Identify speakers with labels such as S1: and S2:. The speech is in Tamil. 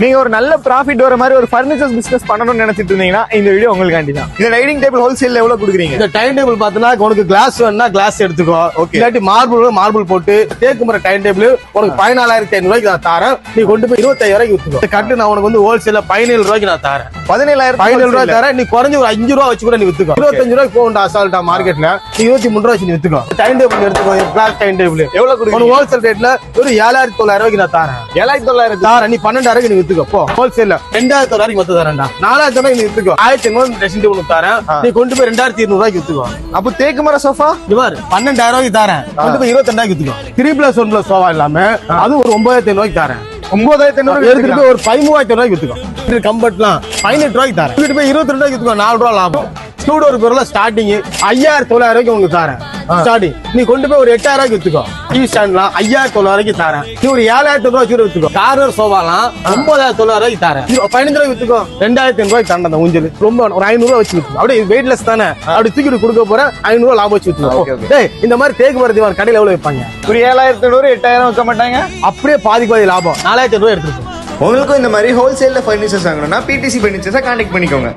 S1: நீங்க ஒரு நல்ல ப்ராஃபிட் வர மாதிரி ஒரு ஃபர்னிச்சர் பிசினஸ் பண்ணணும்னு நினைச்சிட்டு இருந்தீங்கன்னா இந்த வீடியோ உங்களுக்காண்டி தான். இந்த டைனிங் டேபிள் ஹோல்சேல் எவ்வளவு கொடுக்குறீங்க?
S2: இந்த டைம் டேபிள் பாத்தீங்கன்னா உனக்கு கிளாஸ் வேணும்னா கிளாஸ் எடுத்துக்கோ. இல்லாட்டி மார்பிள் போட்டு தேக்கு முறை டைம் டேபிள் உனக்கு 14,500 நான் தரேன். நீ கொண்டு போய் 25,000 வித்துக்கோ. கட்டு நான் உனக்கு வந்து ஹோல்சேல 17,000 நான் தரேன்.
S1: 17,000
S2: தரேன். நீ குறைஞ்ச ஒரு 5 ரூபா வச்சு கூட நீ வித்துக்கோ. 25 போகுண்டா அசால்ட்டா மார்க்கெட்ல. நீ 23 வச்சு நீ வித்துக்கோ. டைம் டேபிள் எடுத்துக்கோ. கிளாஸ் டைம் டேபிள்
S1: எவ்வளவு கொடுக்குறீங்க?
S2: ஹோல்சேல் ரேட்ல ஒரு 7,900 நான் தரேன்.
S1: 7,900
S2: தரேன். நீ 12,000 நீ வித்துக்கோ. போ ஹோல்சேல்ல 2,900 மொத்தம் தரேன்டா. 4,000 நீ வித்துக்கோ. 1,800 ட்ரெஸ்ஸிங் டேபிள் தரேன். நீ கொண்டு போய் 2,200 வித்துக்கோ.
S1: அப்ப தேக்கு மர சோஃபா
S2: இவர் 12,000 தரேன். கொண்டு போய் 22,000 வித்துக்கோ. 3+1+ சோஃபா இல்லாம அது ஒரு 9,500 தரேன்.
S1: 9,500
S2: எடுத்துட்டு போய் ஒரு 13,000 வித்துக்கோ. கம்பெட்லாம் 18 தரேன். வீட்டு போய் 22 வித்துக்கோ. 4 ரூபா லாபம். ஸ்டூடியோ பொருள் ஸ்டார்டிங் 5,900 உங்களுக்கு தரேன். ஸ்டார்டிங் நீ கொண்டு போய் ஒரு 8,000 வித்துக்கோ. டிவி ஸ்டாண்ட்லாம் 5,900 தரேன். நீ ஒரு 7,000 வச்சு வித்துக்கோ. கார்னர் சோஃபாலாம் 9,900 தரேன். 15 வித்துக்கோ. 2,500 தரேன். அந்த ஊஞ்சல் ரொம்ப ஒரு 500 வச்சு வித்துக்கோ. அப்படியே வெயிட்லெஸ் தானே. அப்படி தூக்கிட்டு கொடுக்க போறேன். 500 லாபம் வச்சு வித்துக்கோ. டேய் இந்த மாதிரி தேக்கு மரத்தி கடையில எவ்வளவு வைப்பாங்க?
S1: ஒரு 7,800 8,000 வைக்க மாட்டாங்க.
S2: அப்படியே பாதி லாபம் 4,500 எடுத்துக்கோ.
S1: உங்களுக்கும் இந்த மாதிரி ஹோல்சேல்ல ஃபர்னிச்சர்ஸ் வாங்கணும்னா பிடிசி ஃபர்னிச்சர்ஸை கான்டாக்ட் பண்ணிக்கோங்க.